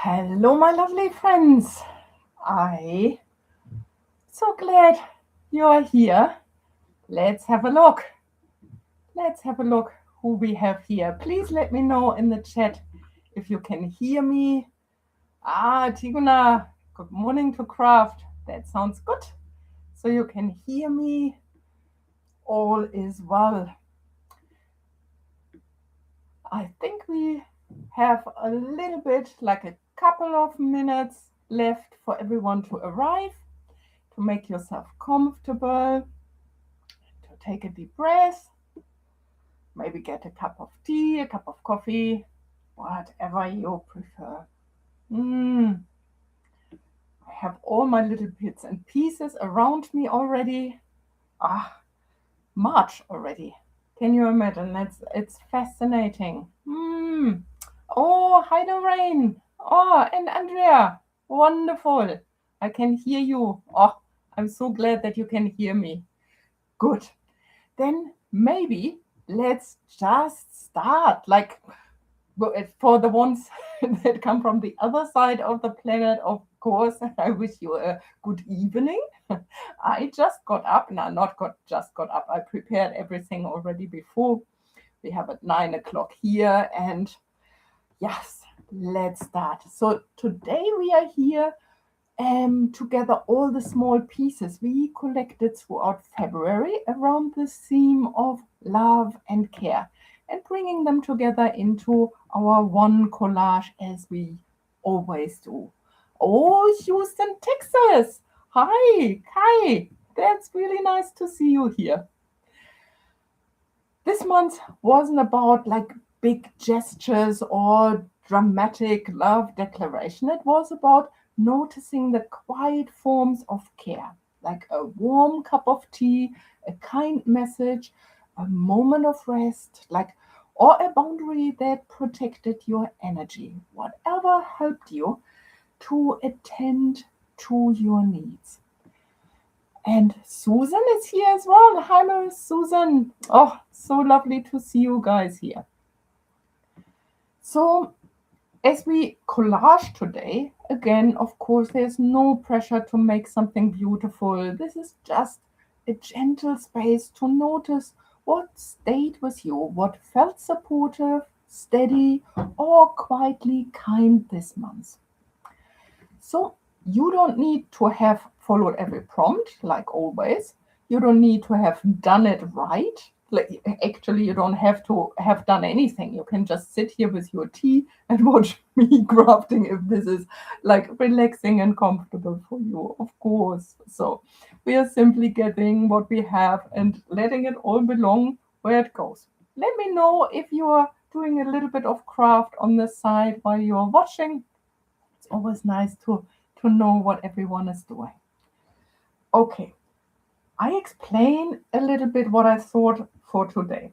Hello, my lovely friends. I so glad you are here. Let's have a look. Let's have a look who we have here. Please let me know in the chat if you can hear me. Tiguna, good morning to Craft. That sounds good. So you can hear me. All is well. I think we have a little bit, like a couple of minutes left for everyone to arrive, to make yourself comfortable, to take a deep breath, maybe get a cup of tea, a cup of coffee, whatever you prefer. I have all my little bits and pieces around me already. March already. Can you imagine? It's fascinating. Oh, hi Lorraine. Oh, and Andrea. Wonderful. I can hear you. Oh, I'm so glad that you can hear me. Good. Then maybe let's just start. Like for the ones that come from the other side of the planet, of course, I wish you a good evening. I just got up. No, not got just got up. I prepared everything already before. We have at 9 o'clock here, and yes, let's start. So today we are here together all the small pieces we collected throughout February around the theme of love and care, and bringing them together into our one collage as we always do. Oh, Houston, Texas. Hi, Kai. That's really nice to see you here. This month wasn't about like big gestures or dramatic love declaration. It was about noticing the quiet forms of care, like a warm cup of tea, a kind message, a moment of rest, like or a boundary that protected your energy, whatever helped you to attend to your needs. And Susan is here as well. Hello, Susan. Oh, so lovely to see you guys here. So, as we collage today, again, of course, there's no pressure to make something beautiful. This is just a gentle space to notice what stayed with you, what felt supportive, steady, or quietly kind this month. So you don't need to have followed every prompt, like always. You don't need to have done it right. Like actually, you don't have to have done anything. You can just sit here with your tea and watch me crafting if this is like relaxing and comfortable for you, of course. So we are simply getting what we have and letting it all belong where it goes. Let me know if you are doing a little bit of craft on the side while you're watching. It's always nice to know what everyone is doing. Okay, I explain a little bit what I thought for today.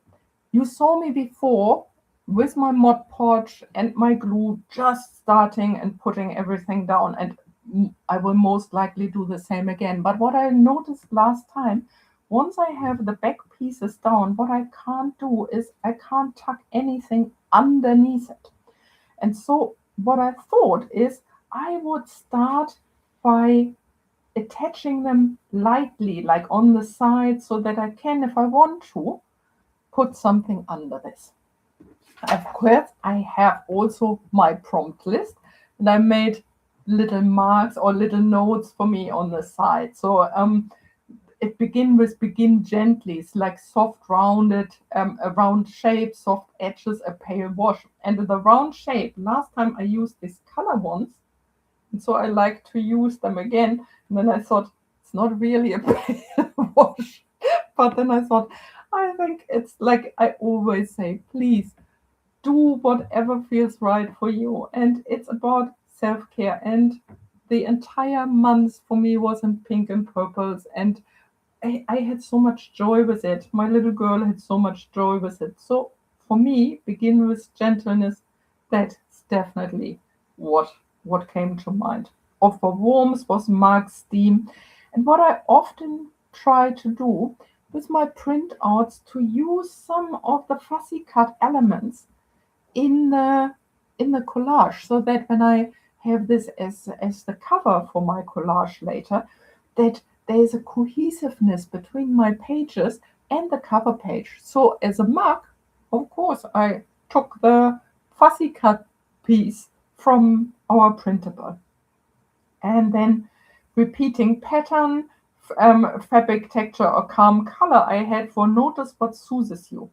You saw me before with my Mod Podge and my glue just starting and putting everything down, and I will most likely do the same again. But what I noticed last time, once I have the back pieces down, what I can't do is I can't tuck anything underneath it. And so what I thought is I would start by attaching them lightly, like on the side, so that I can, if I want to, put something under this. Of course, I have also my prompt list, and I made little marks or little notes for me on the side. So it begin gently. It's like soft rounded, a round shape, soft edges, a pale wash. And the round shape, last time I used these color ones, and so I like to use them again. And then I thought, it's not really a pale wash. But then I thought, I think it's like I always say, please do whatever feels right for you. And it's about self-care. And the entire month for me was in pink and purples. And I had so much joy with it. My little girl had so much joy with it. So for me, begin with gentleness. That's definitely what came to mind. Or for warmth was Mark's theme. And what I often try to do with my printouts to use some of the fussy cut elements in the collage, so that when I have this as the cover for my collage later, that there's a cohesiveness between my pages and the cover page. So as a mark, of course, I took the fussy cut piece from our printable, and then repeating pattern, fabric texture or calm color I had for notice what soothes you.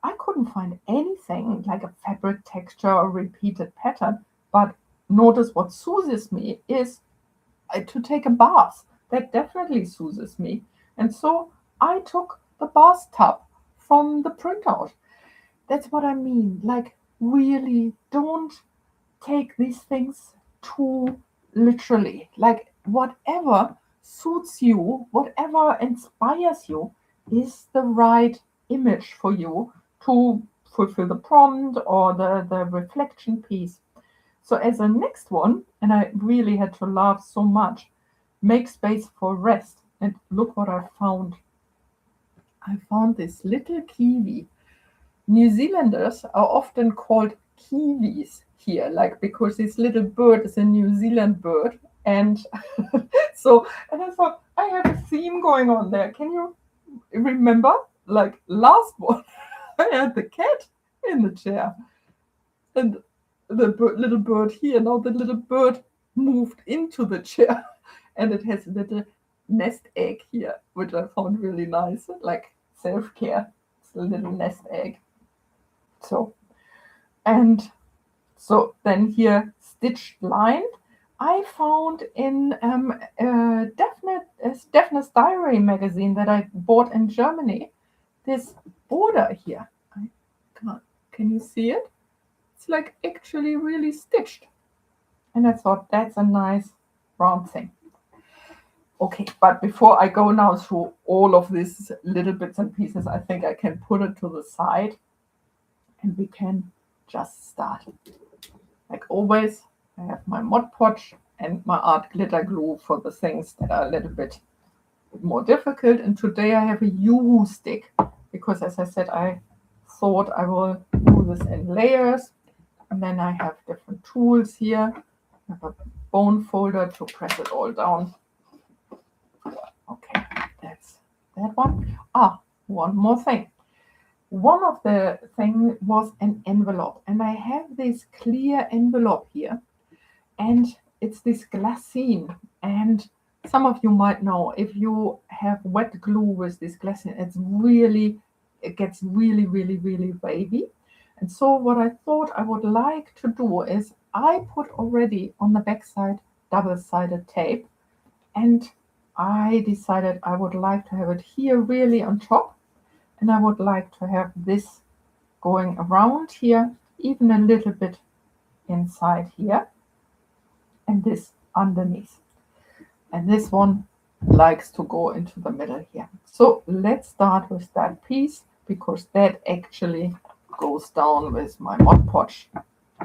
I couldn't find anything like a fabric texture or repeated pattern, but notice what soothes me is to take a bath. That definitely soothes me. And so I took the bathtub from the printout. That's what I mean. Like, really, don't take these things too literally. Like, whatever suits you, whatever inspires you, is the right image for you to fulfill the prompt or the reflection piece. So, as a next one, and I really had to laugh so much, make space for rest. And look what I found. I found this little kiwi. New Zealanders are often called kiwis here, like because this little bird is a New Zealand bird. And and I thought I have a theme going on there. Can you remember? Like last one, I had the cat in the chair, and the little bird here. Now the little bird moved into the chair, and it has a little nest egg here, which I found really nice, like self care. It's a little nest egg. So, and so then here, stitched line, I found in Daphne's Diary magazine that I bought in Germany, this border here. I can't, can you see it? It's like actually really stitched. And I thought that's a nice round thing. Okay, but before I go now through all of these little bits and pieces, I think I can put it to the side and we can just start. Like always, I have my Mod Podge and my art glitter glue for the things that are a little bit more difficult. And today I have a Yoo-hoo stick because, as I said, I thought I will do this in layers. And then I have different tools here. I have a bone folder to press it all down. Okay, that's that one. One more thing. One of the things was an envelope, and I have this clear envelope here, and it's this glassine. And some of you might know if you have wet glue with this glassine, it gets really, really, really wavy. And so what I thought I would like to do is I put already on the backside double-sided tape, and I decided I would like to have it here really on top. And I would like to have this going around here, even a little bit inside here, and this underneath. And this one likes to go into the middle here. So let's start with that piece, because that actually goes down with my Mod Podge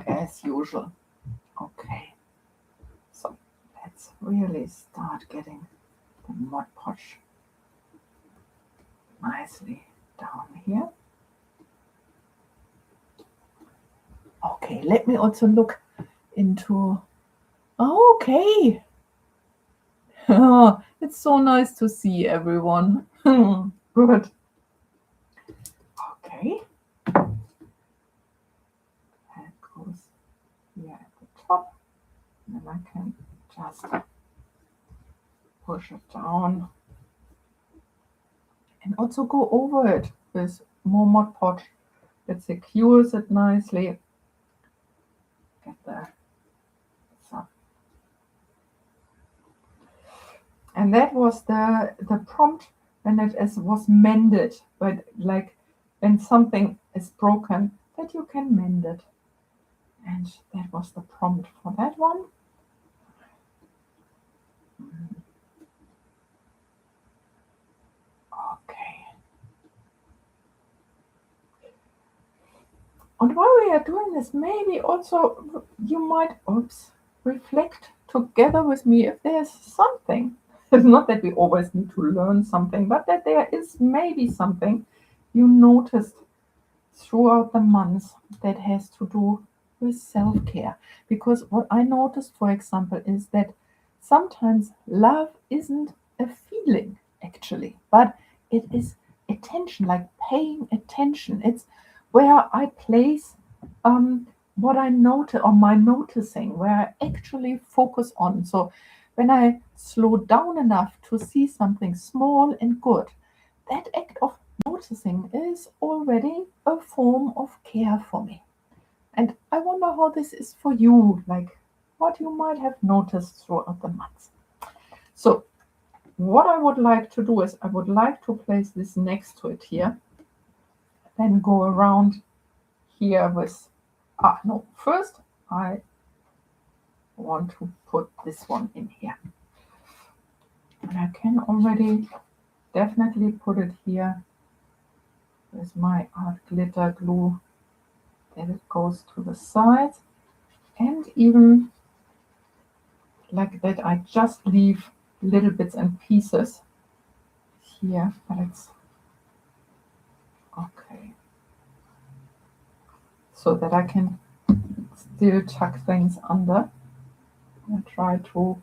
as usual. Okay, so let's really start getting the Mod Podge nicely down here. Okay, let me also look into. Okay. Oh, it's so nice to see everyone. Good. Okay. That goes here at the top. And then I can just push it down. And also go over it with more Mod Podge. It secures it nicely. Get there. So. And that was the prompt when it was mended, but like when something is broken, that you can mend it. And that was the prompt for that one. Okay. And while we are doing this, maybe also you might reflect together with me if there's something. It's not that we always need to learn something, but that there is maybe something you noticed throughout the months that has to do with self-care. Because what I noticed, for example, is that sometimes love isn't a feeling actually, but it is attention, like paying attention. It's where I place what I notice or my noticing, where I actually focus on. So when I slow down enough to see something small and good, that act of noticing is already a form of care for me. And I wonder how this is for you, like what you might have noticed throughout the months. So, what I would like to do is I would like to place this next to it here, then go around here with, no, first I want to put this one in here. And I can already definitely put it here with my art glitter glue. Then it goes to the sides, and even like that I just leave little bits and pieces here, but it's okay. So that I can still tuck things under. I try to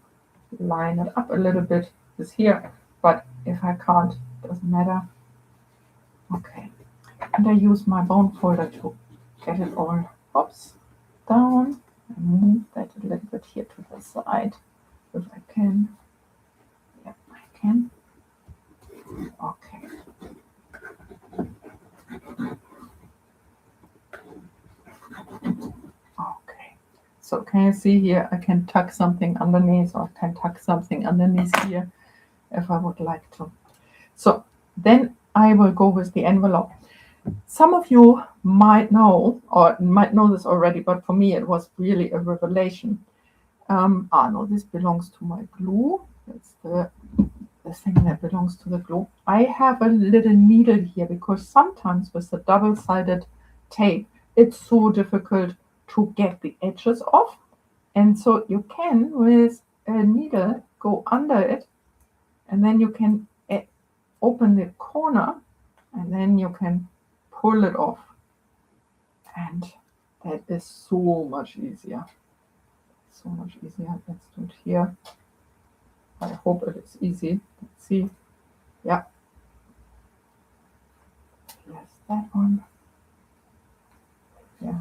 line it up a little bit with here, but if I can't, doesn't matter. Okay. And I use my bone folder to get it all, oops, down and move that a little bit here to the side if I can. Yeah, I can. Okay. Okay. So can you see here, I can tuck something underneath, or I can tuck something underneath here if I would like to. So then I will go with the envelope. Some of you might know, or might know this already, but for me it was really a revelation. No, this belongs to my glue. That's the thing that belongs to the glue. I have a little needle here because sometimes with the double-sided tape, it's so difficult to get the edges off. And so you can, with a needle, go under it, and then you can open the corner, and then you can pull it off. And that is so much easier. So much easier. Let's do it here. I hope it is easy. Let's see. Yeah. Yes, that one. Yeah.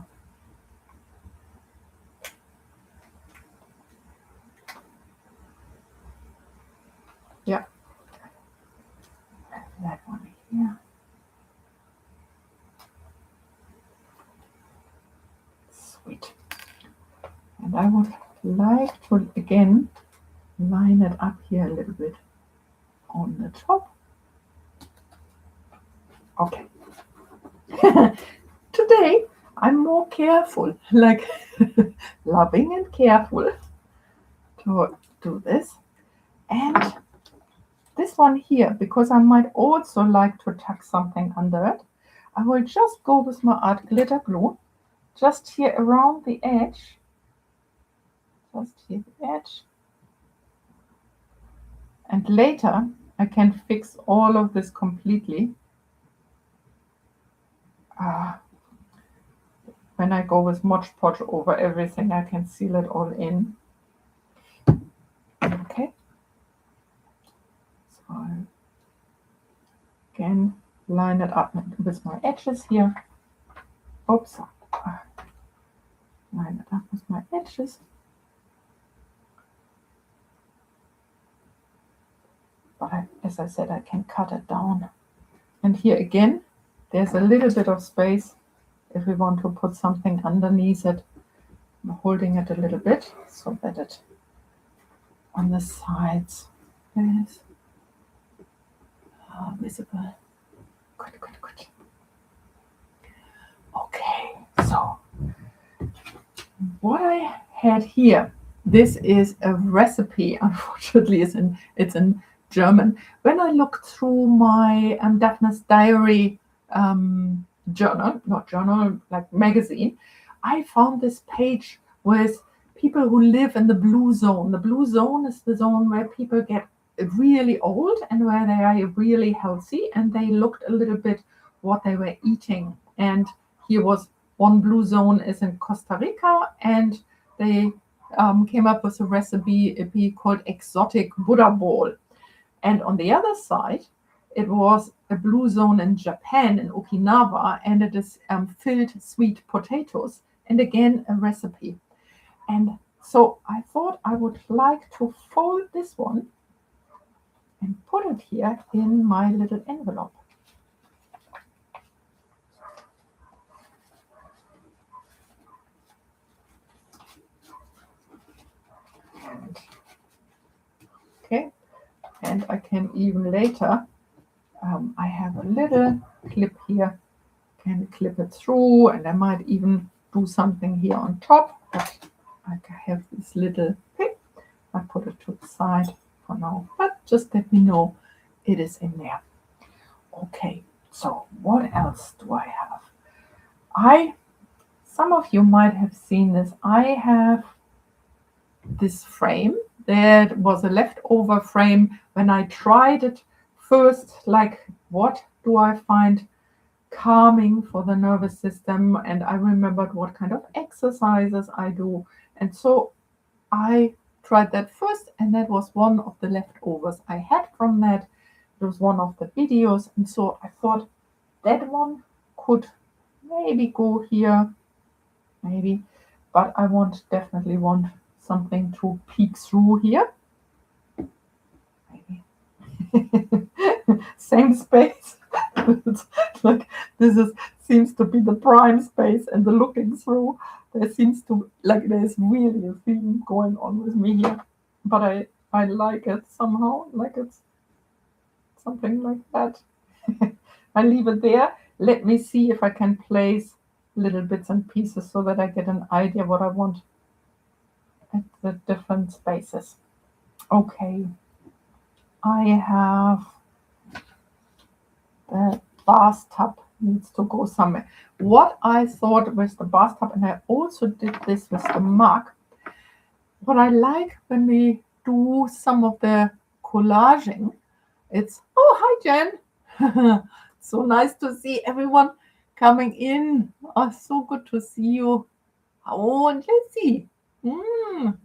Yeah. That one here. Sweet. And I would like to again line it up here a little bit on the top. Okay. Today I'm more careful, like loving and careful to do this. And this one here, because I might also like to tuck something under it, I will just go with my art glitter glue, just here around the edge, just here the edge. And later I can fix all of this completely. When I go with Mod Podge over everything, I can seal it all in. Okay. So I again line it up with my edges here. Oops. Line it up with my edges. But as I said, I can cut it down. And here again, there's a little bit of space if we want to put something underneath it. I'm holding it a little bit so that it on the sides is visible. Good, good, good. Okay, so what I had here, this is a recipe. Unfortunately, it's in German. When I looked through my Daphne's Diary journal, not journal, like magazine, I found this page with people who live in the blue zone. The blue zone is the zone where people get really old and where they are really healthy, and they looked a little bit what they were eating. And here was one blue zone is in Costa Rica, and they came up with a recipe called exotic Buddha ball. And on the other side, it was a blue zone in Japan, in Okinawa, and it is filled sweet potatoes. And again, a recipe. And so I thought I would like to fold this one and put it here in my little envelope. And, okay, and I can even later, I have a little clip here, can clip it through, and I might even do something here on top, but I have this little clip. I put it to the side for now, but just let me know it is in there. Okay, so what else do I have? Some of you might have seen this. I have this frame that was a leftover frame when I tried it first, like what do I find calming for the nervous system, and I remembered what kind of exercises I do, and so I tried that first, and that was one of the leftovers I had from that. It was one of the videos, and so I thought that one could maybe go here, maybe, but I definitely want something to peek through here. Maybe. Same space. Like seems to be the prime space, and the looking through. There seems to there's really a theme going on with me here, but I like it somehow. Like it's something like that. I leave it there. Let me see if I can place little bits and pieces so that I get an idea what I want at the different spaces. Okay, I have the bathtub needs to go somewhere. What I thought with the bathtub, and I also did this with the mug, what I like when we do some of the collaging, it's, oh, hi, Jen. So nice to see everyone coming in. Oh, so good to see you. Oh, and let's see.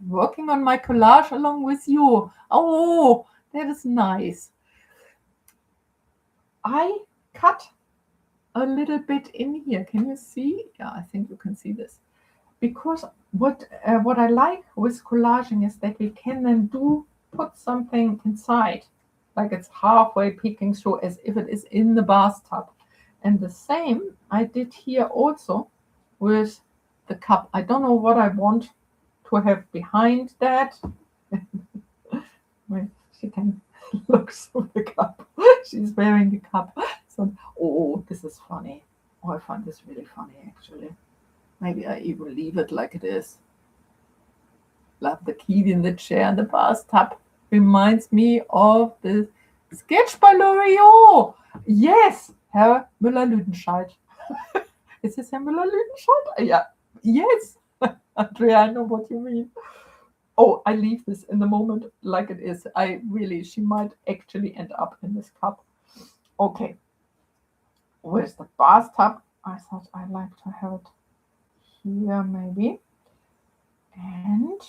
Working on my collage along with you. Oh, that is nice. I cut a little bit in here. Can you see? Yeah, I think you can see this. Because what I like with collaging is that we can then put something inside, like it's halfway peeking through as if it is in the bathtub. And the same I did here also with the cup. I don't know what I want to have behind that. Wait, she can look through the cup. She's wearing the cup. So, oh, this is funny. Oh, I find this really funny, actually. Maybe I even leave it like it is. Love the key in the chair in the bathtub. Reminds me of the sketch by Loriot. Yes, Herr Müller-Lüdenscheid. Is this Herr Müller-Lüdenscheid? Yeah. Yes. Andrea, I know what you mean. Oh, I leave this in the moment like it is. She might actually end up in this cup. Okay. Where's the bathtub? I thought I like to have it here maybe. And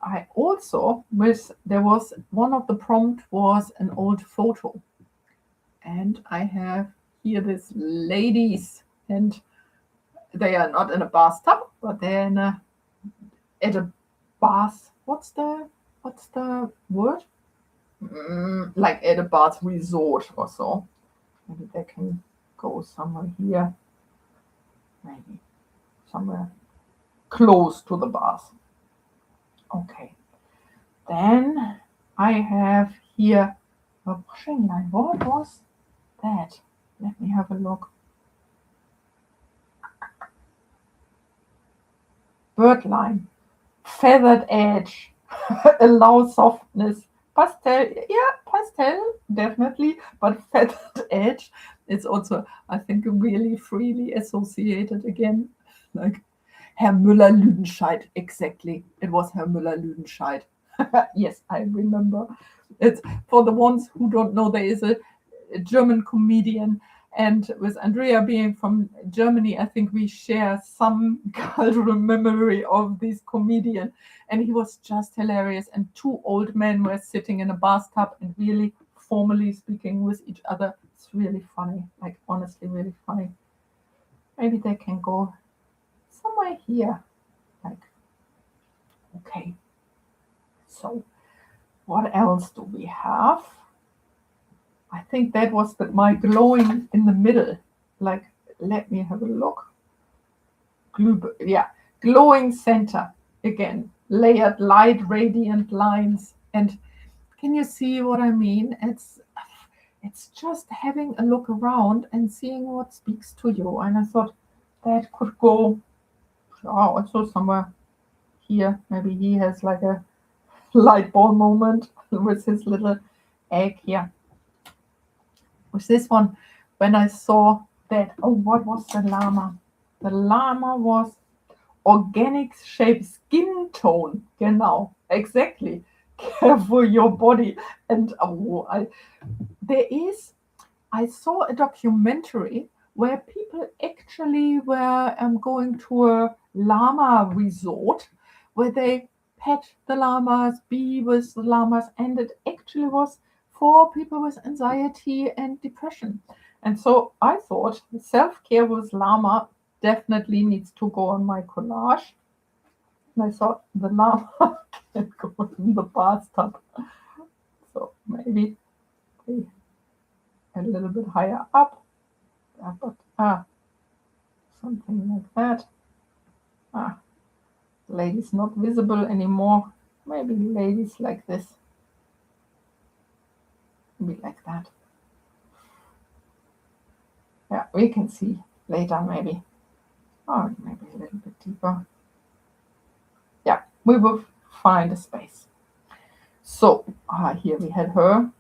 I also there was one of the prompt was an old photo. And I have here these ladies, and they are not in a bathtub, but they're at a bath. What's the word? Like at a bath resort or so. Maybe they can go somewhere here. Maybe somewhere close to the bath. Okay. Then I have here a washing line. What was that? Let me have a look. Bird line. Feathered edge. Allow softness. Pastel. Yeah, pastel, definitely. But feathered edge. It's also, I think, really freely associated again. Like Herr Müller-Lüdenscheid. Exactly. It was Herr Müller-Lüdenscheid. Yes, I remember. It's for the ones who don't know, there is a German comedian, And with Andrea being from Germany, I think we share some cultural memory of this comedian. And he was just hilarious. And two old men were sitting in a bathtub and really formally speaking with each other. It's really funny, like honestly, really funny. Maybe they can go somewhere here. Like, okay. So, what else do we have? I think that was my glowing in the middle. Like, let me have a look. Yeah, glowing center. Again, layered light, radiant lines. And can you see what I mean? It's just having a look around and seeing what speaks to you. And I thought that could go, also somewhere here. Maybe he has like a light bulb moment with his little egg here. With this one, when I saw that, oh, what was the llama? The llama was organic shape skin tone. Genau, exactly. Care for your body. And there is, I saw a documentary where people actually were going to a llama resort where they pet the llamas, be with the llamas, and it actually was for people with anxiety and depression. And so I thought self care with llama definitely needs to go on my collage. And I thought the llama can go in the bathtub. So maybe a little bit higher up. But something like that. Lady's not visible anymore. Maybe ladies like this. Maybe like that. Yeah, we can see later maybe. Or maybe a little bit deeper. Yeah, we will find a space. So, here we had her.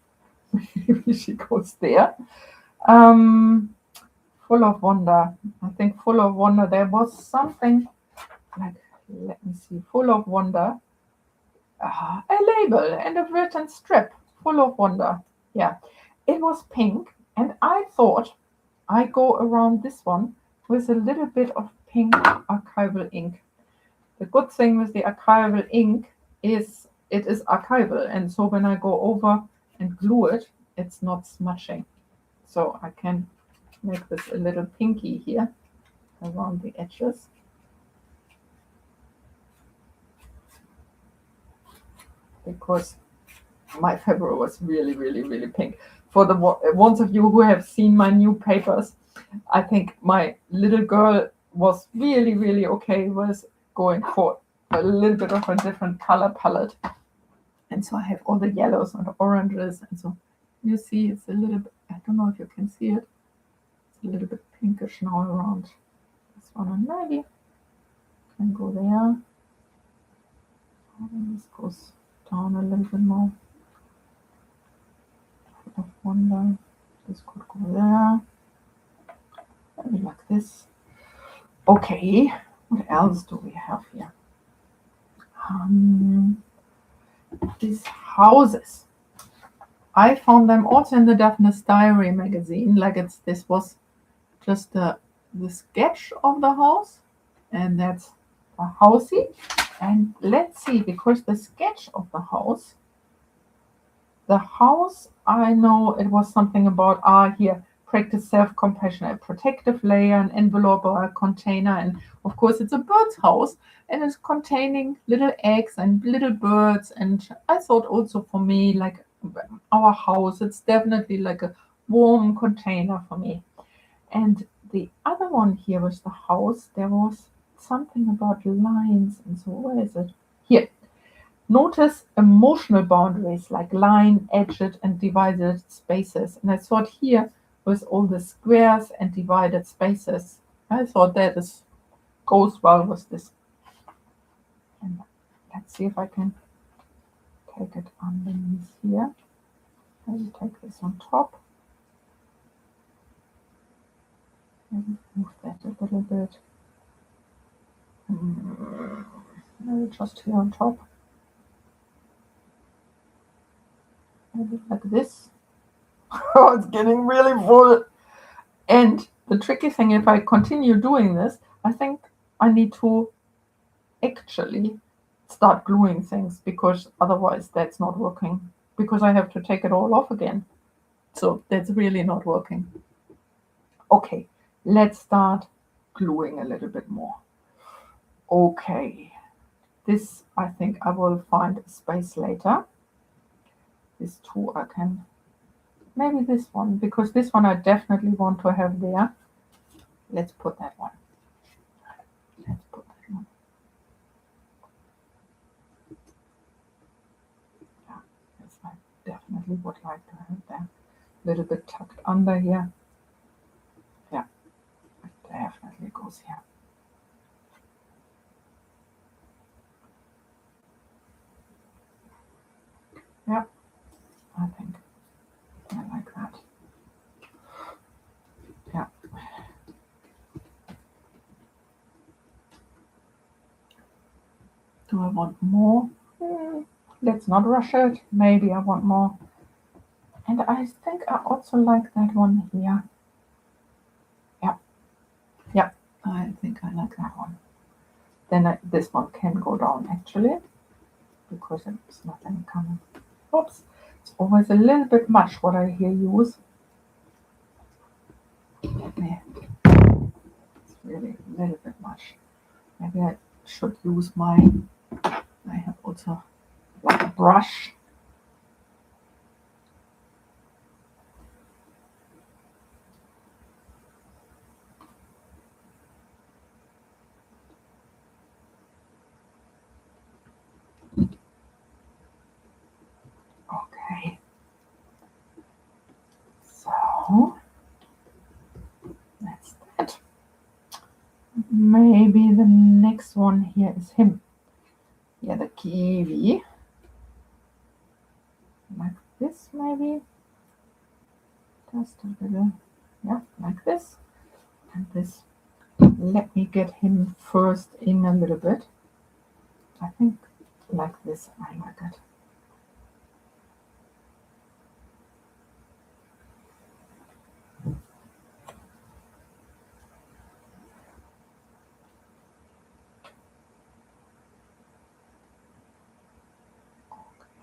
Maybe she goes there. Full of wonder. I think full of wonder. There was something like, let me see, full of wonder. A label and a written strip full of wonder. Yeah, it was pink, and I thought I go around this one with a little bit of pink archival ink. The good thing with the archival ink is it is archival, and so when I go over and glue it, it's not smudging. So I can make this a little pinky here around the edges. Because my fabric was really, really, really pink. For the ones of you who have seen my new papers, I think my little girl was really, really okay with going for a little bit of a different color palette. And so I have all the yellows and oranges. And so you see it's a little bit, I don't know if you can see it, it's a little bit pinkish now around this one. And maybe can go there. And this goes down a little bit more. Of wonder. This could go there. Maybe like this. Okay, what else do we have here? These houses. I found them also in the Daphne's Diary magazine. Like this was just the sketch of the house, and that's a housey. And let's see, because the sketch of the house, I know it was something about here, practice self-compassion, a protective layer, an envelope or a container, and of course it's a bird's house and it's containing little eggs and little birds. And I thought also for me, like our house, it's definitely like a warm container for me. And the other one here was the house. There was something about lines, and so where is it? Here. Notice emotional boundaries like line, edged, and divided spaces. And I thought here with all the squares and divided spaces, I thought that goes well with this. And let's see if I can take it underneath here. Maybe take this on top. Maybe move that a little bit. Maybe just here on top. Maybe like this. Oh, it's getting really full. And the tricky thing, if I continue doing this, I think I need to actually start gluing things, because otherwise that's not working, because I have to take it all off again. So that's really not working. Okay, let's start gluing a little bit more. Okay, this I think I will find a space later. This two I can, maybe this one, because this one I definitely want to have there. Let's put that one. Let's put that one. Yeah, yes, I definitely would like to have that. A little bit tucked under here. Yeah, it definitely goes here. Yeah, I think I like that. Yeah. Do I want more? Let's not rush it. Maybe I want more. And I think I also like that one here. Yeah, yeah, I think I like that one. Then this one can go down actually, because it's nothing coming. Oops, it's always a little bit much what I here use. Yeah, it's really a little bit much. Maybe I should use my, I have also like a brush. Okay, so that's that. Maybe the next one here is him. Yeah, the kiwi. Like this maybe. Just a little, yeah, like this. And this. Let me get him first in a little bit. I think like this, I like it.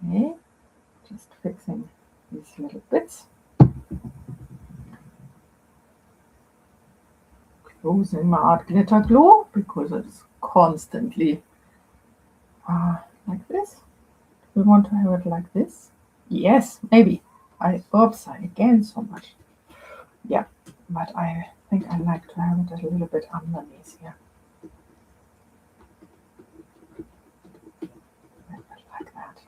Okay, just fixing these little bits. Closing my art glitter glue, because it's constantly like this. We want to have it like this. Yes, maybe. Oops, I again so much. Yeah, but I think I like to have it a little bit underneath here. Like that.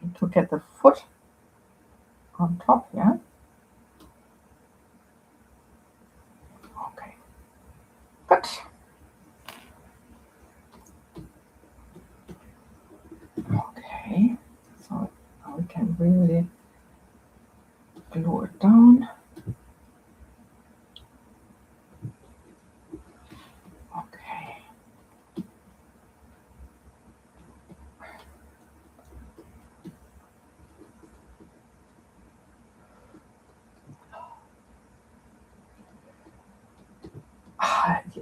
And to get the foot on top here. Okay, good. Okay, so now we can really glue it down. Okay.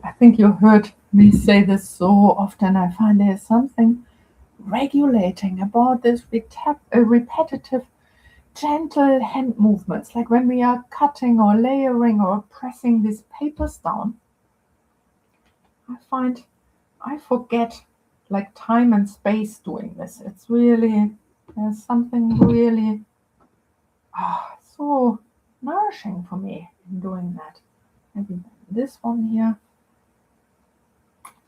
I think you heard me say this so often. I find there's something regulating about this repetitive, gentle hand movements, like when we are cutting or layering or pressing these papers down. I find I forget like time and space doing this. It's really, there's something really so nourishing for me in doing that. Maybe this one here.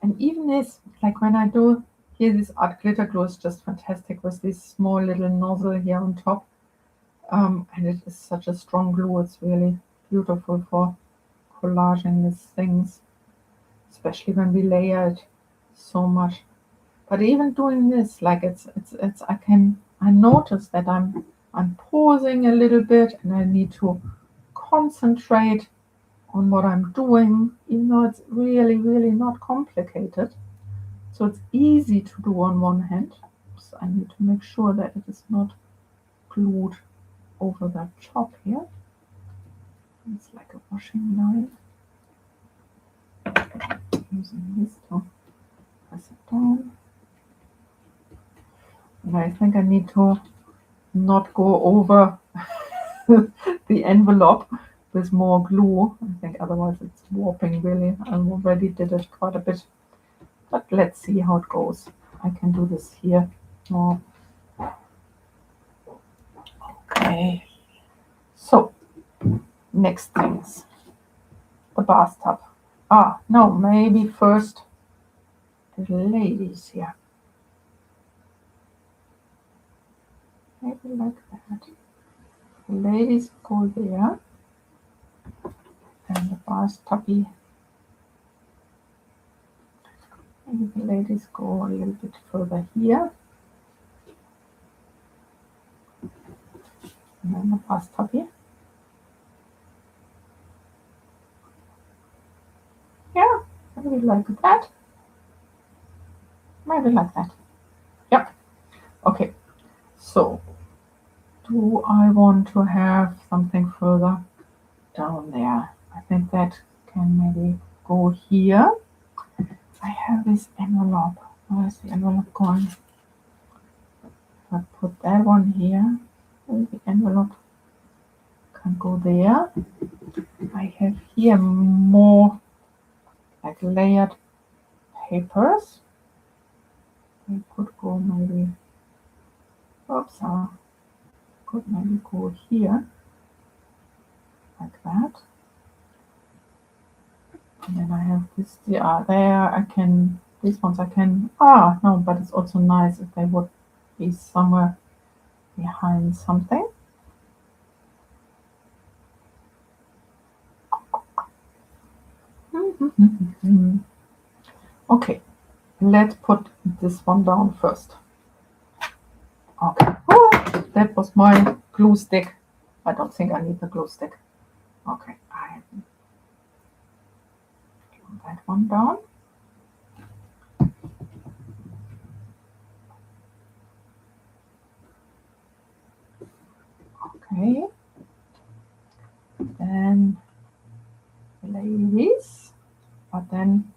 And even this, like when I do here, this art glitter glue is just fantastic with this small little nozzle here on top. And it is such a strong glue. It's really beautiful for collaging these things, especially when we layer it so much. But even doing this, like it's I notice that I'm pausing a little bit, and I need to concentrate on what I'm doing, even though it's really, really not complicated. So it's easy to do on one hand. oops, I need to make sure that it is not glued over the top here. It's like a washing line. Using this to press it down. And I think I need to not go over the envelope with more glue. I think otherwise it's warping really. I already did it quite a bit. But let's see how it goes. I can do this here more. Okay. So, next things. The bathtub. No, maybe first the ladies here. Maybe like that. The ladies go there. And the bathtubby. Maybe the ladies go a little bit further here. And then the bathtubby. Yeah, maybe like that. Maybe like that. Yep. Okay. So, do I want to have something further down there? I think that can maybe go here. I have this envelope. Where's the envelope going? I put that one here. Maybe the envelope can go there. I have here more like layered papers. I could go maybe, oops, could maybe go here, like that. And then I have this, there I can, these ones I can, no, but it's also nice if they would be somewhere behind something. Okay, let's put this one down first. Okay, that was my glue stick. I don't think I need the glue stick. Okay, I glue that one down. Okay, then ladies, but then,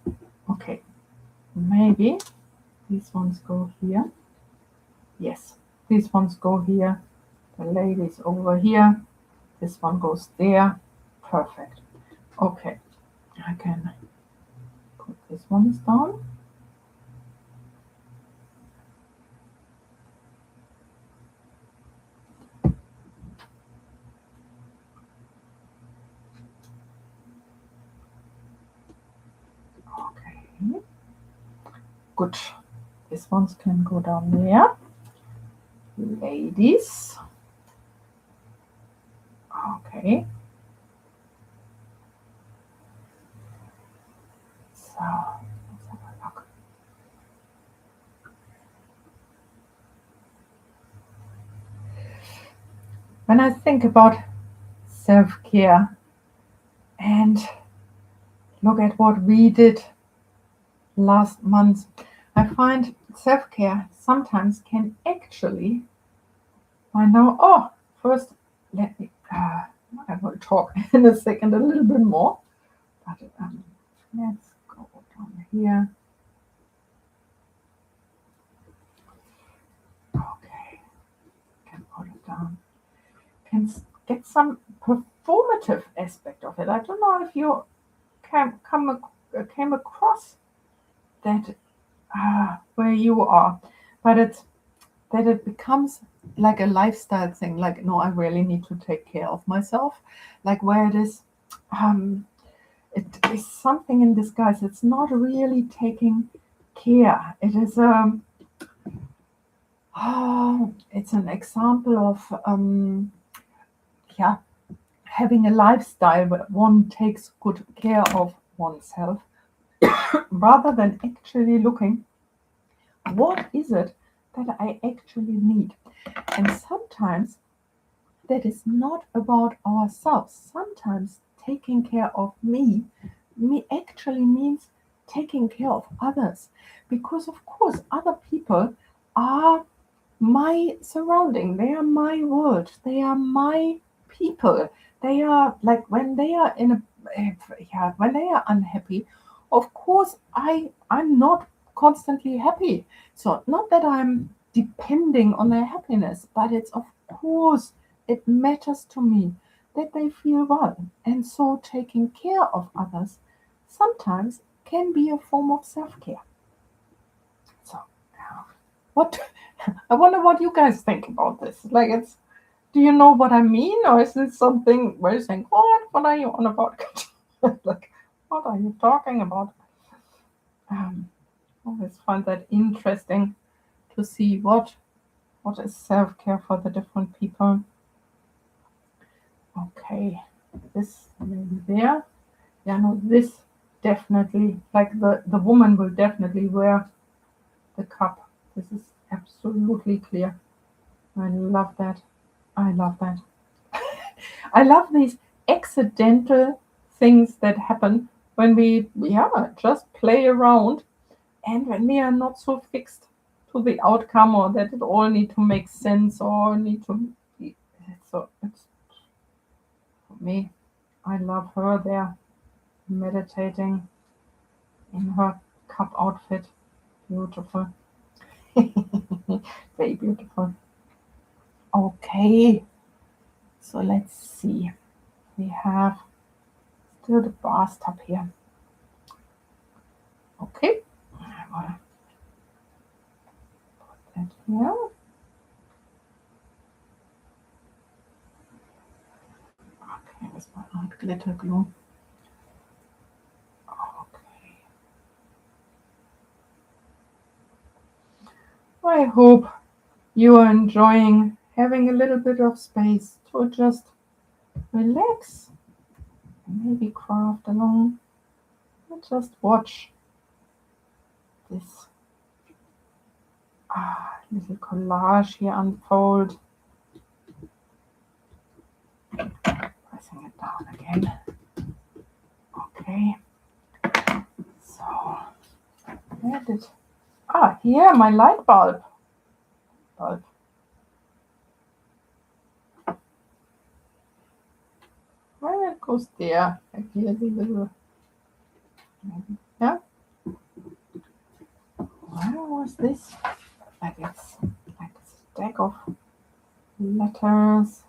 okay, maybe these ones go here. Yes, these ones go here. The ladies over here. This one goes there. Perfect. Okay, I can put this one down. Okay, good. These ones can go down there. Ladies. Okay. So, let's have a look. When I think about self-care and look at what we did last month, I find self-care sometimes can actually, I know, first let me, I will talk in a second a little bit more, but let's go down here. Okay, can put it down. Can get some performative aspect of it. I don't know if you came across that where you are, but it's that it becomes like a lifestyle thing. Like, no, I really need to take care of myself. Like where it is, it is something in disguise. It's not really taking care. It is it's an example of having a lifestyle where one takes good care of oneself rather than actually looking what is it that I actually need. And sometimes that is not about ourselves. Sometimes taking care of me actually means taking care of others, because of course other people are my surrounding, they are my world, they are my people. They are like when they are in a yeah, when they are unhappy, of course I'm not constantly happy. So not that I'm depending on their happiness, but it's of course it matters to me that they feel well. And so taking care of others sometimes can be a form of self-care. So what I wonder what you guys think about this. Like, it's, do you know what I mean, or is this something where you're saying, "What? What are you on about?" Like, what are you talking about? Um, I always find that interesting to see what is self care for the different people. Okay, this maybe there. Yeah, no, this definitely. Like the woman will definitely wear the cup. This is absolutely clear. I love that. I love that. I love these accidental things that happen when we, yeah, just play around and when we are not so fixed to the outcome or that it all need to make sense or need to be. So it's for me. I love her there meditating in her cup outfit. Beautiful. Very beautiful. Okay, so let's see. We have still the bathtub here. Okay. I will put that here. Okay, this one not glitter glue. Okay. I hope you are enjoying having a little bit of space to just relax and maybe craft along and just watch this little collage here unfold. Pressing it down again. Okay, so where did here my light bulb. Where it goes there? Like here the little, yeah. Where was this? Like it's like a stack of letters.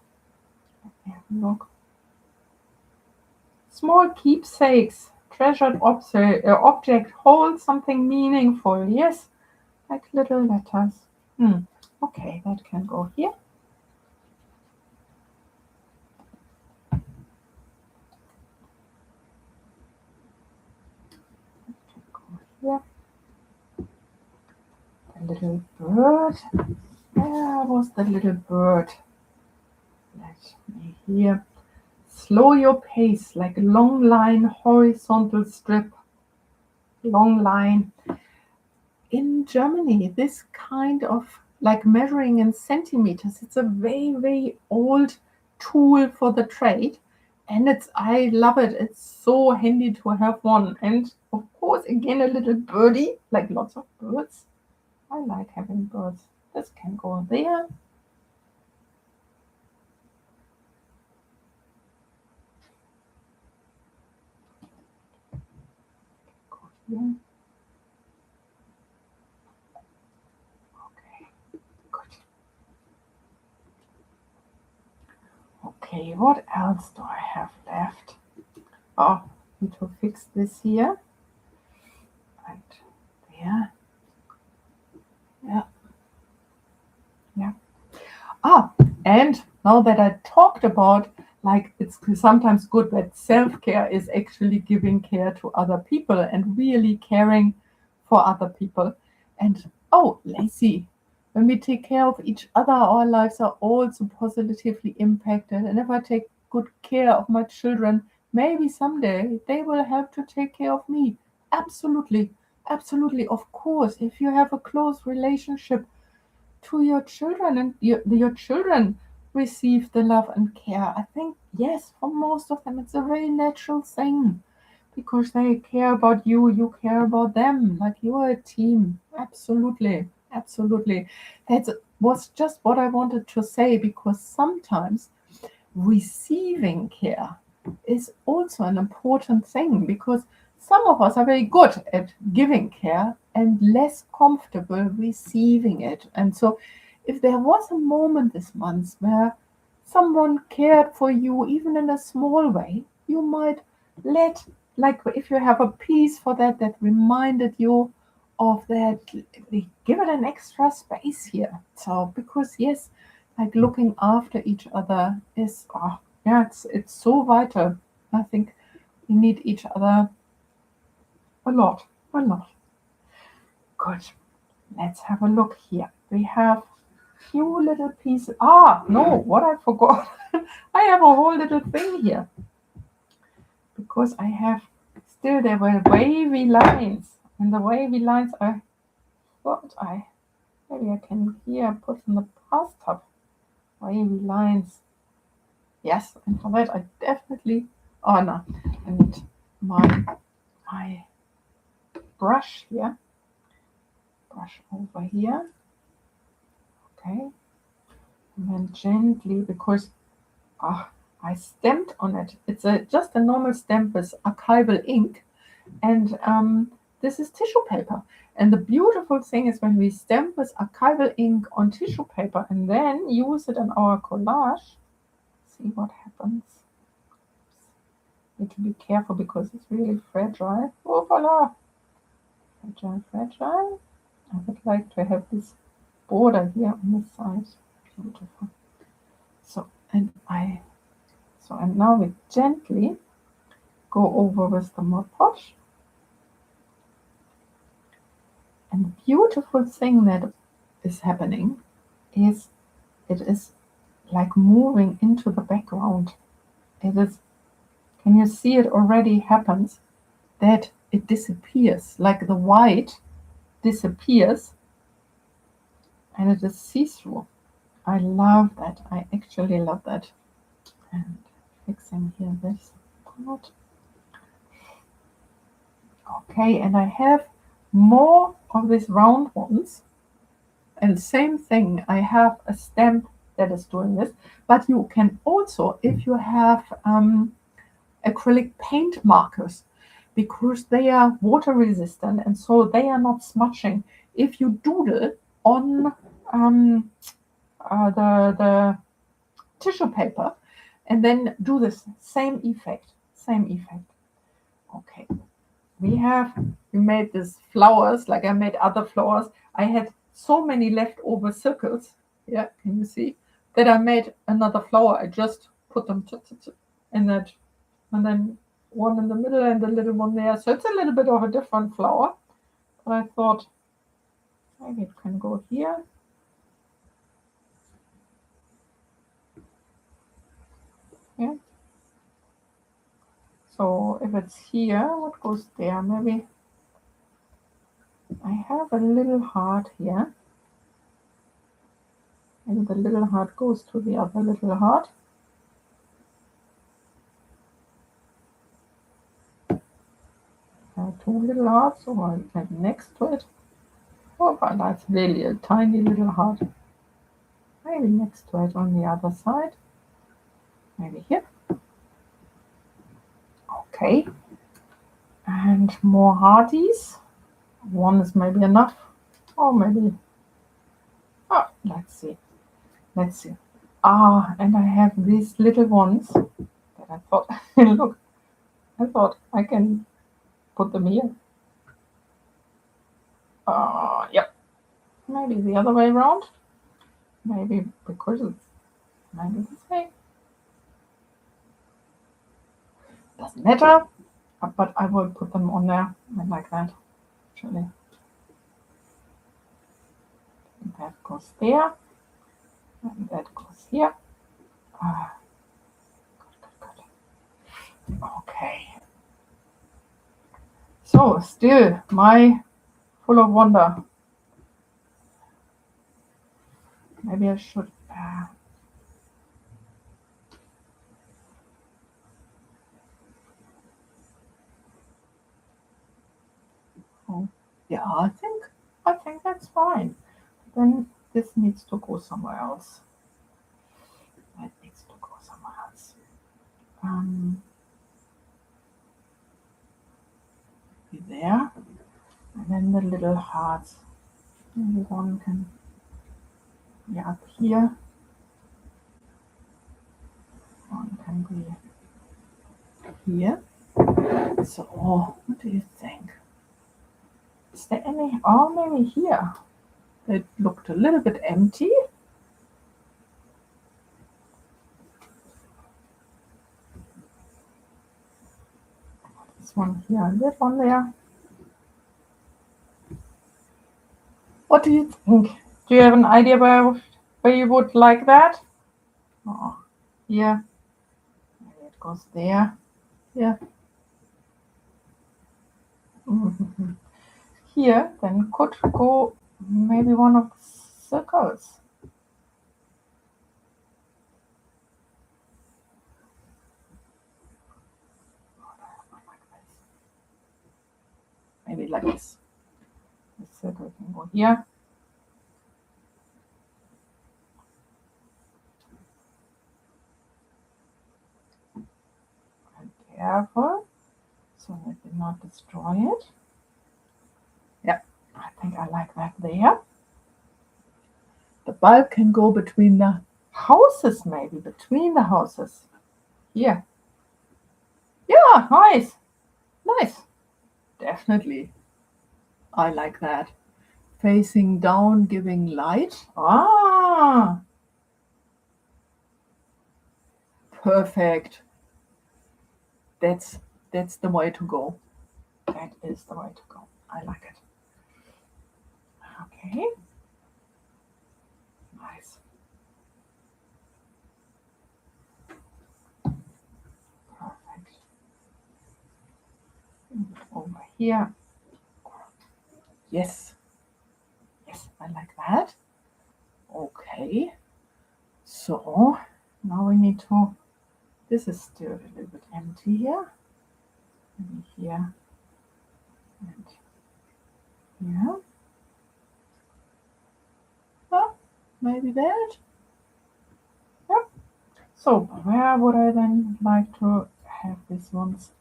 Have a look. Small keepsakes, treasured object, hold something meaningful. Yes, like little letters. Hmm. Okay, that can go here. Can go here. The little bird. Where was the little bird? Let me here. Slow your pace like a long line, horizontal strip. Long line. In Germany, this kind of like measuring in centimeters, it's a very, very old tool for the trade. And it's, I love it. It's so handy to have one. And of course, again, a little birdie, like lots of birds. I like having birds. This can go there. Go here. Okay, good. Okay, what else do I have left? Oh, need to fix this here. And there. Yeah, yeah. And now that I talked about, like, it's sometimes good that self care is actually giving care to other people and really caring for other people. And Lacey, when we take care of each other, our lives are also positively impacted. And if I take good care of my children, maybe someday they will have to take care of me. Absolutely. Absolutely. Of course, if you have a close relationship to your children and your children receive the love and care. I think, yes, for most of them, it's a very natural thing because they care about you, you care about them, like you are a team. Absolutely, absolutely. That's was just what I wanted to say, because sometimes receiving care is also an important thing, because some of us are very good at giving care and less comfortable receiving it. And so, if there was a moment this month where someone cared for you, even in a small way, you might let, like if you have a piece for that that reminded you of that, give it an extra space here. So, because yes, like looking after each other is, oh, yeah, it's so vital. I think we need each other a lot, a lot. Good. Let's have a look here. We have few little pieces. Ah, no, what I forgot. I have a whole little thing here, because I have still, there were wavy lines, and the wavy lines I thought I maybe I can here put in the bathtub. Wavy lines. Yes, and for that I definitely, oh no, I need my brush here. Brush over here. Okay. And then gently, because I stamped on it. It's just a normal stamp with archival ink, and this is tissue paper. And the beautiful thing is, when we stamp with archival ink on tissue paper and then use it in our collage, see what happens. Need to be careful because it's really fragile. Oh, voila! Fragile, fragile. I would like to have this border here on the side. Beautiful. So, and now we gently go over with the Mod Podge. And the beautiful thing that is happening is, it is like moving into the background. It is, can you see it already happens, that it disappears, like the white disappears and it is see-through. I love that. I actually love that. And fixing here this part. Okay, and I have more of these round ones. And same thing, I have a stamp that is doing this. But you can also, if you have acrylic paint markers, because they are water resistant and so they are not smudging. If you doodle on the tissue paper and then do this same effect, same effect. Okay, we made these flowers, like I made other flowers. I had so many leftover circles. Yeah, can you see that I made another flower? I just put them in that, and then one in the middle and the little one there. So it's a little bit of a different flower. But I thought maybe it can go here. Yeah. So if it's here, what goes there? Maybe I have a little heart here. And the little heart goes to the other little heart. Two little hearts, so like next to it. Oh, but that's really a tiny little heart. Maybe next to it on the other side. Maybe here. Okay. And more hearties. One is maybe enough. Or maybe. Oh, let's see. Let's see. And I have these little ones that I thought, look, I thought I can put them here. Yep. Maybe the other way around. Maybe because it's maybe this way. Doesn't matter. But I will put them on there like that. Actually. That goes there. And that goes here. Good. Okay. So still my full of wonder. Maybe I should. Oh, yeah, I think that's fine. Then this needs to go somewhere else. That needs to go somewhere else. Be there. And then the little hearts. Maybe one can be up here. One can be here. So, what do you think? Is there any? Oh, maybe here. It looked a little bit empty. This one here and that one there. What do you think? Do you have an idea where you would like that? Oh, here. Maybe it goes there. Yeah. Mm-hmm. Here, then could go maybe one of the circles. Maybe like this. The circle can go here. And careful, so that we not destroy it. Yeah, I think I like that there. The bulb can go between the houses, maybe between the houses. Here. Yeah, nice. Nice. Definitely. I like that. Facing down, giving light. Ah, perfect. That's the way to go. That is the way to go. I like it. Okay. Nice. Perfect. Over here. Yes. Yes, I like that. Okay. So now we need to. This is still a little bit empty here. Maybe here and here. Oh, maybe that. Yep. So where would I then like to have these ones?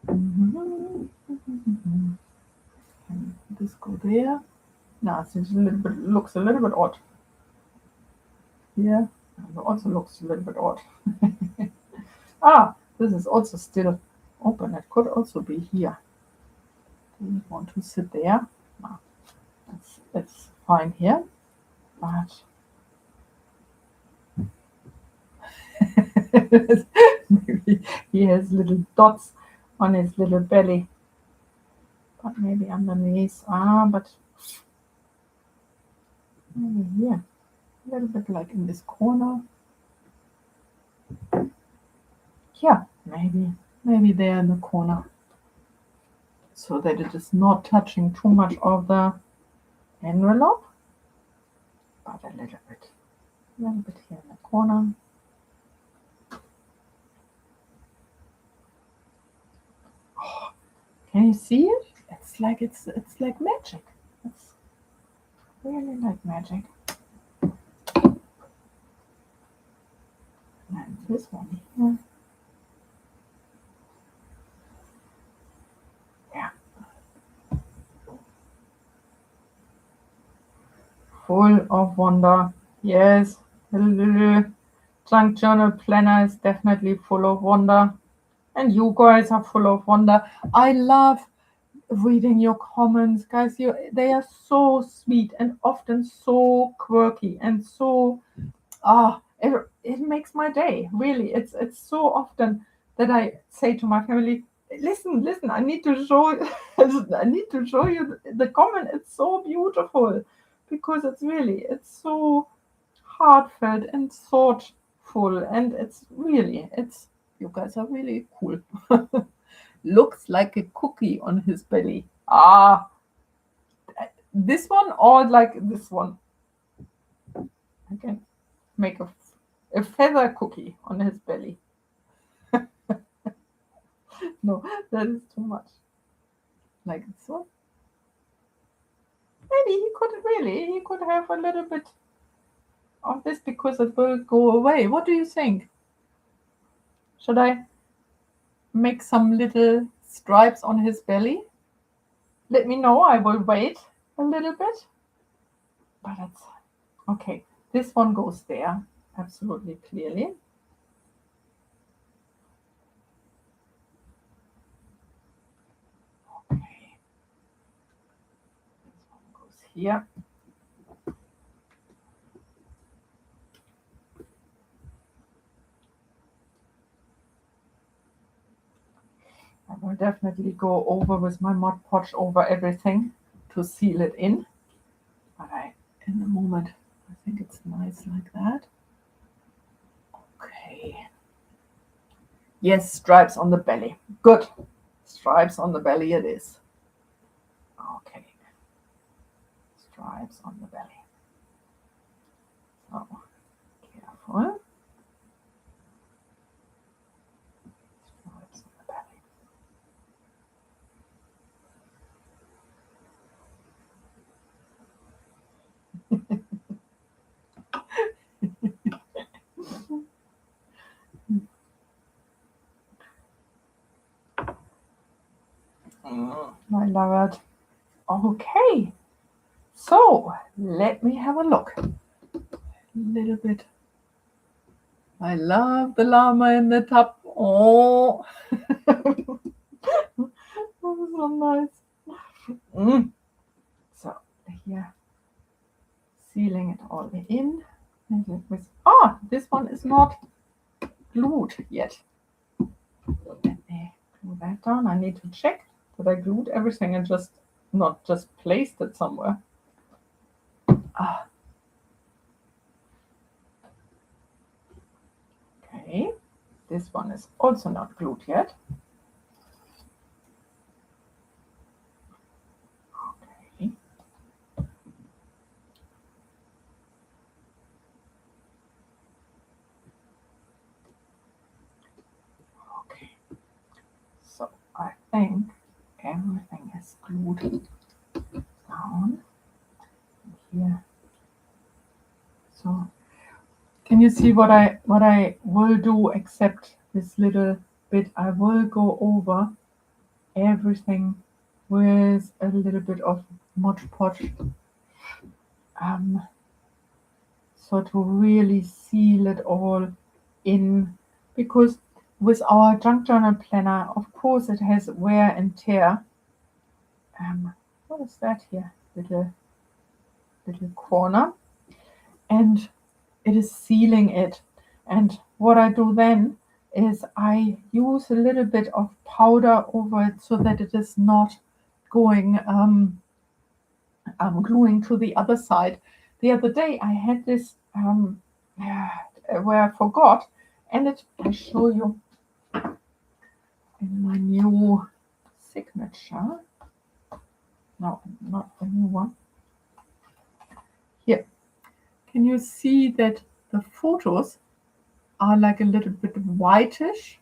Can this go there? No, it seems a little bit, looks a little bit odd. Here, it also looks a little bit odd. Ah, this is also still open. It could also be here. Do you want to sit there? No, it's fine here. But maybe he has little dots on his little belly. But maybe underneath. But maybe here. A little bit like in this corner. Yeah, maybe there in the corner. So that it is not touching too much of the envelope. But a little bit. A little bit here in the corner. Oh, can you see it? It's like magic. It's really like magic. And this one here. Yeah. Full of wonder. Yes. The little junk journal planner is definitely full of wonder. And you guys are full of wonder. I love reading your comments, guys. They are so sweet and often so quirky and so it makes my day. Really, it's so often that I say to my family, listen, I need to show I need to show you the comment. It's so beautiful because it's so heartfelt and thoughtful, and it's you guys are really cool. Looks like a cookie on his belly. This one or like this one? I can make a feather cookie on his belly. No, that is too much. like so. Maybe he could have a little bit of this because it will go away. What do you think? Should I make some little stripes on his belly? Let me know. I will wait a little bit. But it's okay. This one goes there. Absolutely clearly. Okay. This one goes here. I will definitely go over with my Mod Podge over everything to seal it in. But in the moment, I think it's nice like that. Okay. Yes, stripes on the belly. Good. Stripes on the belly it is. Okay. Stripes on the belly. So, careful. Stripes on the belly. I love it. Okay. So, let me have a look. A little bit. I love the llama in the tub. Oh, that was so nice. So, here, sealing it all in. This one is not glued yet. Let me glue that down. I need to check that I glued everything and not just placed it somewhere. Okay, this one is also not glued yet. Okay. Okay. So I think everything is glued down here. So can you see what I will do except this little bit? I will go over everything with a little bit of Mod Podge, so to really seal it all in, because with our junk journal planner, of course, it has wear and tear. What is that here? Little corner, and it is sealing it. And what I do then is I use a little bit of powder over it so that it is not going gluing to the other side. The other day I had this where I forgot, and I show you in my new signature. No, not the new one. Here, can you see that the photos are like a little bit whitish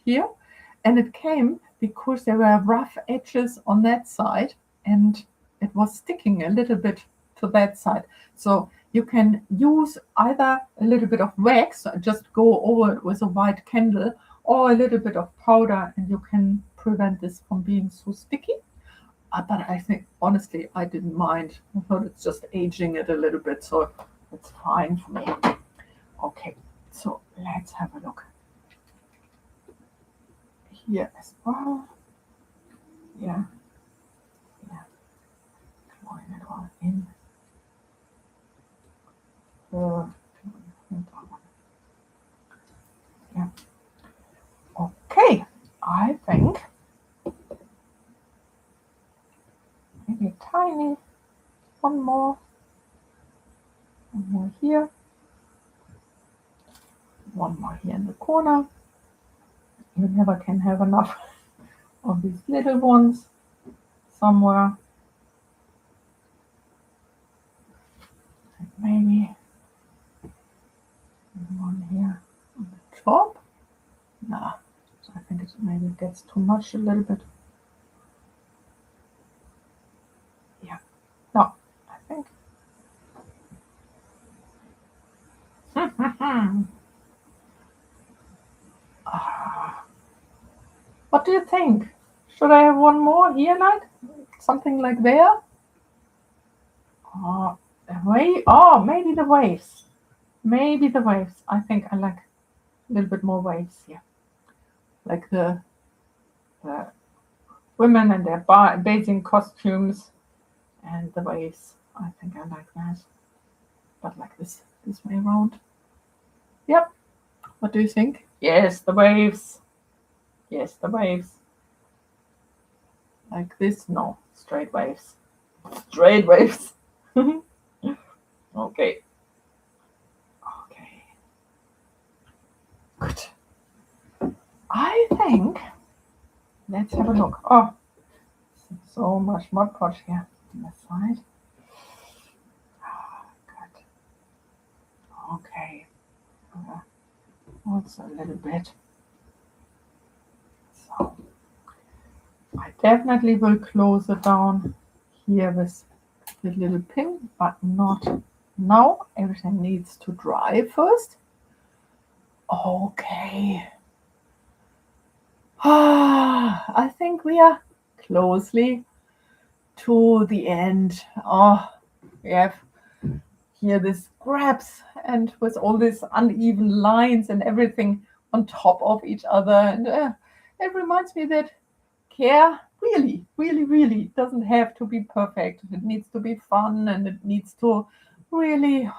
here? And it came because there were rough edges on that side, and it was sticking a little bit to that side. So you can use either a little bit of wax, just go over it with a white candle, or a little bit of powder, and you can prevent this from being so sticky. But I think, honestly, I didn't mind. I thought it's just aging it a little bit, so it's fine for me. Okay, so let's have a look. Here as well. Yeah. Drawing it all in. Yeah. Okay, I think maybe a tiny one more here, one more here in the corner. You never can have enough of these little ones somewhere. And maybe one here on the top. Nah, so I think it maybe gets too much a little bit. What do you think? Should I have one more here, like something like there? Oh, maybe the waves. Maybe the waves. I think I like a little bit more waves here. Like the women and their bathing costumes and the waves. I think I like that. But like this way around. Yep. What do you think? Yes, the waves. Yes, the waves. Like this? No, straight waves. Straight waves. Okay. Okay. Good. I think let's have a look. Oh, so much Mod Podge here on the side. Good. Okay. Also a little bit. So I definitely will close it down here with the little pin, but not now. Everything needs to dry first. Okay. I think we are closely to the end. Oh, we have here this grabs and with all these uneven lines and everything on top of each other. And it reminds me that care really, really, really doesn't have to be perfect. It needs to be fun and it needs to really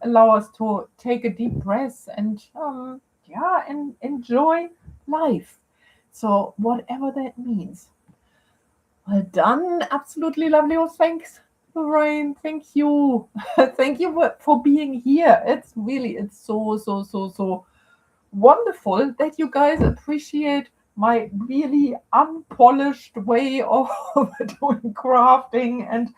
allow us to take a deep breath and and enjoy life. So whatever that means. Well done. Absolutely lovely. Oh, thanks, Lorraine. Thank you. Thank you for being here. It's so wonderful that you guys appreciate my really unpolished way of doing crafting and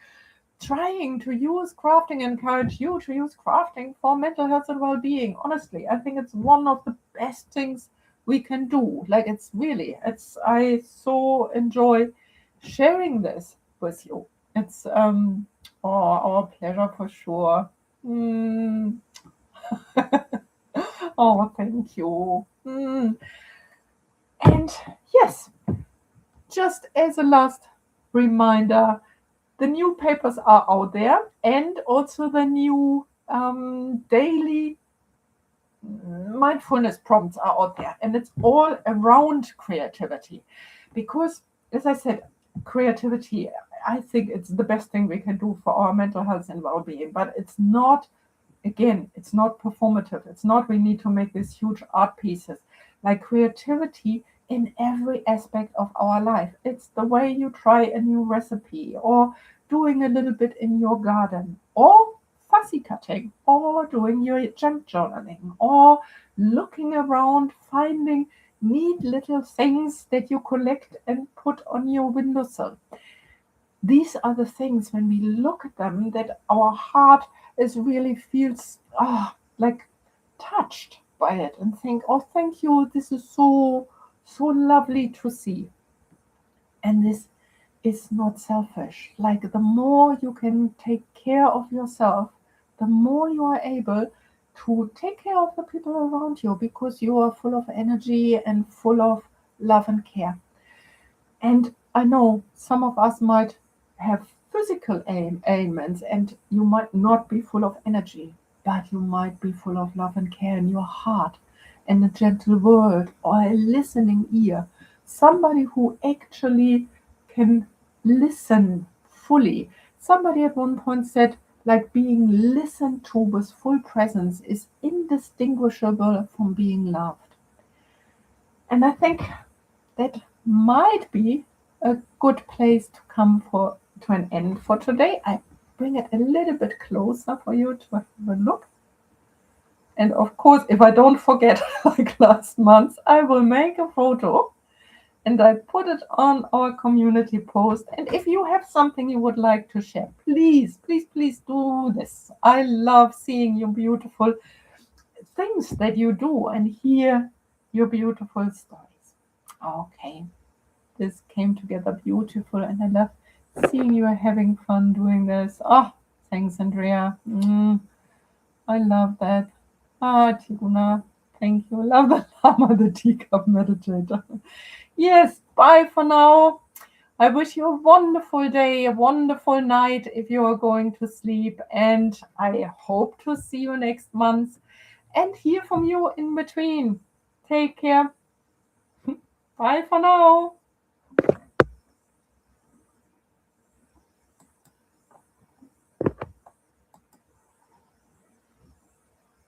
trying to use crafting, encourage you to use crafting for mental health and well-being. Honestly, I think it's one of the best things we can do. Like I so enjoy sharing this with you. It's our pleasure for sure. Mm. Oh, thank you. And yes, just as a last reminder, the new papers are out there, and also the new daily mindfulness prompts are out there, and it's all around creativity. Because, as I said, creativity, I think it's the best thing we can do for our mental health and well-being. But it's not, again, it's not performative. It's not we need to make these huge art pieces. Like creativity in every aspect of our life. It's the way you try a new recipe, or doing a little bit in your garden, or fussy cutting, or doing your junk journaling, or looking around, finding neat little things that you collect and put on your windowsill. These are the things when we look at them that our heart is really feels like touched by it and think, oh, thank you, this is so lovely to see. And this is not selfish. Like the more you can take care of yourself, the more you are able to take care of the people around you, because you are full of energy and full of love and care. And I know some of us might have physical ailments and you might not be full of energy, but you might be full of love and care in your heart, and a gentle word or a listening ear. Somebody who actually can listen fully. Somebody at one point said, like being listened to with full presence is indistinguishable from being loved. And I think that might be a good place to come to an end for today. I bring it a little bit closer for you to have a look. And of course, if I don't forget, like last month, I will make a photo and I put it on our community post. And if you have something you would like to share, please, please, please do this. I love seeing your beautiful things that you do and hear your beautiful stories. Okay. This came together beautiful, and I love seeing you are having fun doing this. Oh, thanks, Andrea. I love that. Tiguna, Thank you. Love the Lama, the teacup meditator. Yes, bye for now. I wish you a wonderful day, a wonderful night if you are going to sleep, and I hope to see you next month and hear from you in between. Take care. Bye for now.